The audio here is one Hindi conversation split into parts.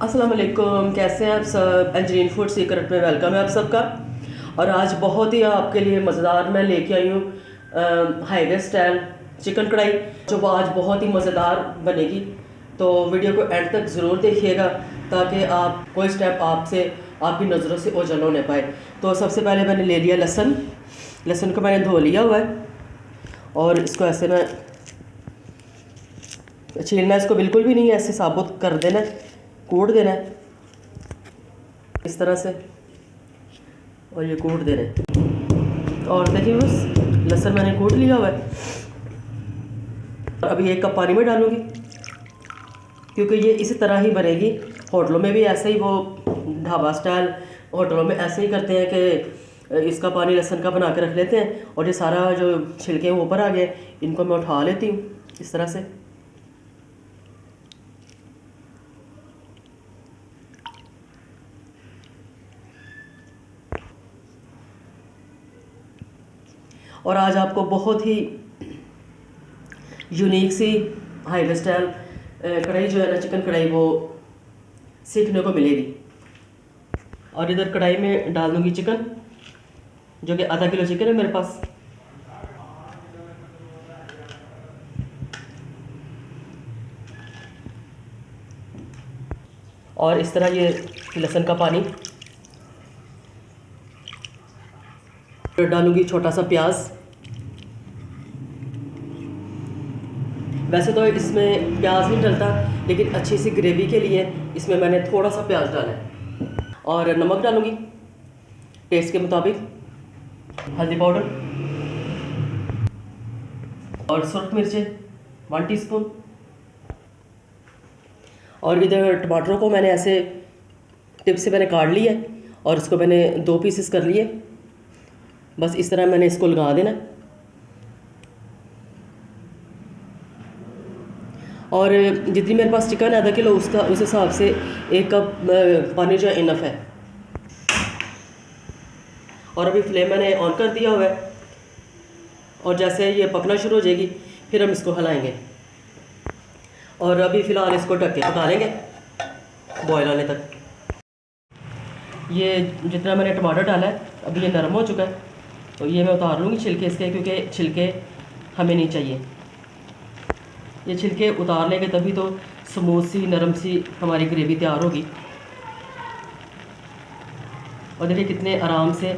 अस्सलाम वालेकुम, कैसे हैं आप सब। एंजरीन फूड सीक्रेट में वेलकम है आप सबका। और आज बहुत ही आपके लिए मज़ेदार मैं लेके आई हूँ हाईवे स्टाइल चिकन कढ़ाई, जो आज बहुत ही मज़ेदार बनेगी। तो वीडियो को एंड तक ज़रूर देखिएगा ताकि आप कोई स्टेप आपसे आपकी नज़रों से ओझल होने पाए। तो सबसे पहले मैंने ले लिया लहसुन को मैंने धो लिया हुआ है और इसको ऐसे में छीलना, इसको बिल्कुल भी नहीं, ऐसे साबुत कर देना, कूट देना है इस तरह से, और ये कूट दे रहे हैं। और देखिए बस लहसुन मैंने कूट लिया हुआ है। अभी 1 कप पानी में डालूंगी क्योंकि ये इसी तरह ही बनेगी। होटलों में भी ऐसे ही, वो ढाबा स्टाइल होटलों में ऐसे ही करते हैं कि इसका पानी लहसुन का बना के रख लेते हैं और ये सारा जो छिलके हैं ऊपर आ गए, इनको मैं उठा लेती हूँ इस तरह से। और आज आपको बहुत ही यूनिक सी हाईवे स्टाइल कढ़ाई जो है ना, चिकन कढ़ाई, वो सीखने को मिलेगी। और इधर कढ़ाई में डाल दूँगी चिकन, जो कि आधा किलो चिकन है मेरे पास। और इस तरह ये लहसुन का पानी डालूंगी। छोटा सा प्याज, वैसे तो इसमें प्याज नहीं डलता, लेकिन अच्छी सी ग्रेवी के लिए इसमें मैंने थोड़ा सा प्याज डाला है। और नमक डालूंगी टेस्ट के मुताबिक, हल्दी पाउडर और सुरख मिर्चें 1 टीस्पून। और इधर टमाटरों को मैंने ऐसे टिप से मैंने काट लिया और इसको मैंने 2 पीसेस कर लिए। बस इस तरह मैंने इसको लगा देना। और जितनी मेरे पास चिकन है, आधा किलो, उसका उस हिसाब से 1 कप पानी जो है इनफ है। और अभी फ्लेम मैंने ऑन कर दिया हुआ है और जैसे ये पकना शुरू हो जाएगी फिर हम इसको हिलाएंगे। और अभी फ़िलहाल इसको ढक के पका लेंगे बॉयल आने तक। ये जितना मैंने टमाटर डाला है अभी ये नरम हो चुका है, तो ये मैं उतार लूँगी छिलके इसके, क्योंकि छिलके हमें नहीं चाहिए। ये छिलके उतार लेंगे तभी तो स्मूथ सी नरम सी हमारी ग्रेवी तैयार होगी। और देखिए कितने आराम से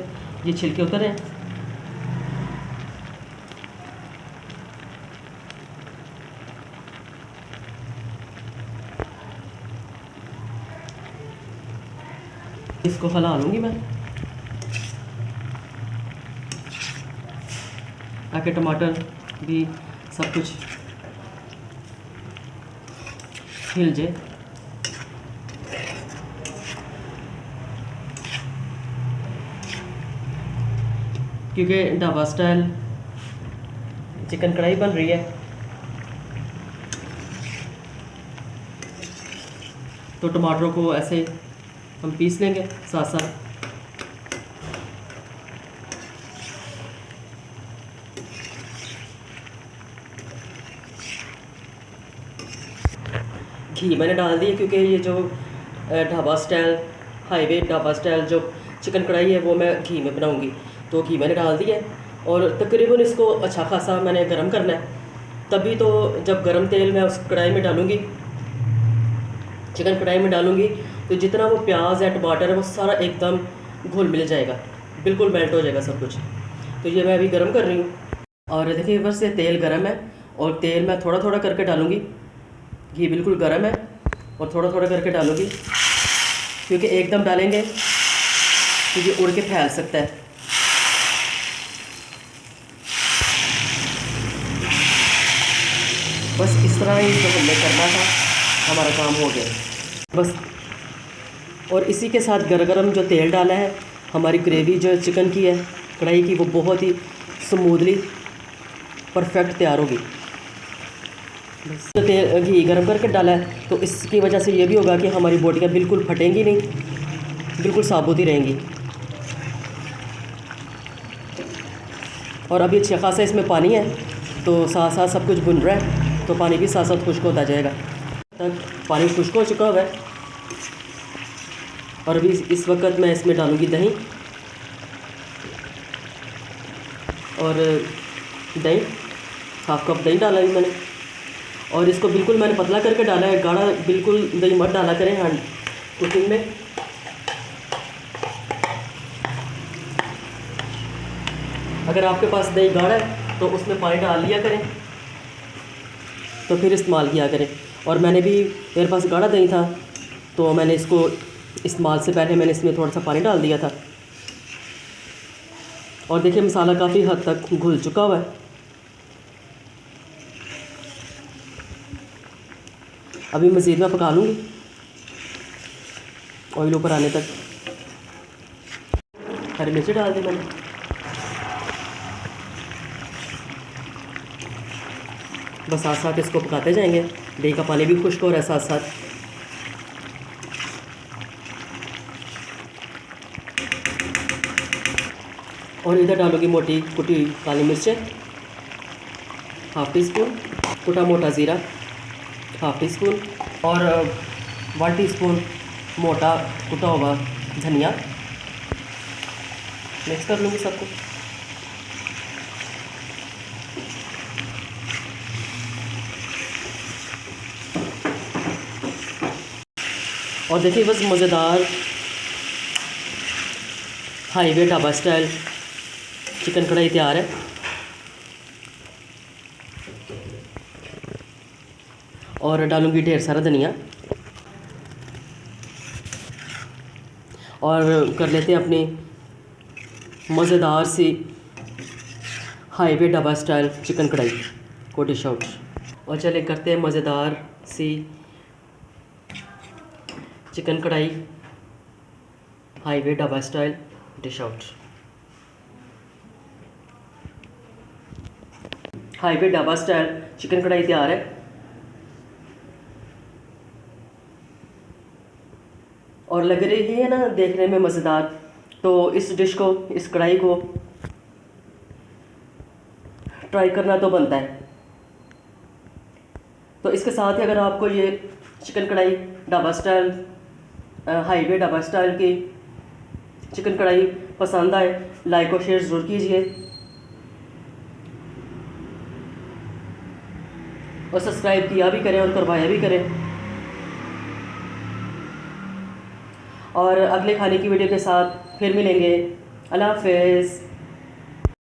ये छिलके उतर हैं। इसको हिला लूँगी मैं ताकि टमाटर भी सब कुछ हिल जाए। क्योंकि ढाबा स्टाइल चिकन कढ़ाई बन रही है, तो टमाटरों को ऐसे हम पीस लेंगे साथ साथ। घी मैंने डाल दिया क्योंकि ये जो dhaba style highway dhaba style जो चिकन कढ़ाई है वो मैं घी में बनाऊंगी, तो घी मैंने डाल दिया है। और तकरीबन इसको अच्छा खासा मैंने गरम करना है, तभी तो जब गरम तेल मैं उस कढ़ाई में डालूंगी, चिकन कढ़ाई में डालूंगी, तो जितना वो प्याज है टमाटर है वो सारा एकदम घुल मिल जाएगा, बिल्कुल मेल्ट हो जाएगा सब कुछ। तो ये मैं अभी गरम कर रही हूँ। और देखिए बस ये तेल गरम है और तेल मैं थोड़ा थोड़ा करके डालूँगी। घी बिल्कुल गरम है और थोड़ा थोड़ा करके डालूँगी, क्योंकि एकदम डालेंगे तो ये उड़ के फैल सकता है। बस इस तरह ही जो हमने करना था, हमारा काम हो गया बस। और इसी के साथ गरम जो तेल डाला है, हमारी ग्रेवी जो चिकन की है कढ़ाई की, वो बहुत ही स्मूथली परफेक्ट तैयार होगी। तो तेल घी गरम करके डाला है, तो इसकी वजह से ये भी होगा कि हमारी बोटियाँ बिल्कुल फटेंगी नहीं, बिल्कुल साबुत ही रहेंगी। और अभी अच्छा खासा इसमें पानी है, तो साथ साथ सब कुछ भुन रहा है, तो पानी भी साथ साथ खुश्क होता जाएगा। तक पानी खुश्क हो चुका हुआ है और अभी इस वक्त मैं इसमें डालूँगी दही, और दही हाफ कप दही डाला है मैंने। और इसको बिल्कुल मैंने पतला करके डाला है, गाढ़ा बिल्कुल दही मत डाला करें हाँ कुकिंग में। अगर आपके पास दही गाढ़ा है तो उसमें पानी डाल लिया करें, तो फिर इस्तेमाल किया करें। और मैंने भी, मेरे पास गाढ़ा दही था तो मैंने इसको इस्तेमाल से पहले मैंने इसमें थोड़ा सा पानी डाल दिया था। और देखिए मसाला काफ़ी हद तक घुल चुका हुआ है। अभी मज़ीद मैं पका लूँगी ऑयल ऊपर आने तक। हरी मिर्ची डाल दी मैंने। बस साथ साथ इसको पकाते जाएंगे। दही का पानी भी खुश्क हो रहा है साथ साथ। और इधर डालूँगी मोटी कुटी काली मिर्चें हाफ़ टी स्पून, कुटा मोटा ज़ीरा हाफ़ टी स्पून, और 1 टीस्पून मोटा कुटा हुआ धनिया। मिक्स कर लूँगी सबको। और देखिए बस मज़ेदार हाईवे ढाबा स्टाइल चिकन कढ़ाई तैयार है। और डालूँगी ढेर सारा धनिया। और कर लेते हैं अपनी मज़ेदार सी हाईवे ढाबा स्टाइल चिकन कढ़ाई को डिश आउट। और चले करते हैं मज़ेदार सी चिकन कढ़ाई highway dhaba style dish out. Highway dhaba style chicken कढ़ाई तैयार है। और लग रही है ना देखने में मज़ेदार, तो इस डिश को, इस कढ़ाई को ट्राई करना तो बनता है। तो इसके साथ ही अगर आपको ये चिकन कढ़ाई dhaba style, highway dhaba style की चिकन कढ़ाई पसंद आए, लाइक और शेयर ज़रूर कीजिए, और सब्सक्राइब किया भी करें और करवाया भी करें। और अगले खाने की वीडियो के साथ फिर मिलेंगे। अल्लाह हाफ़िज़।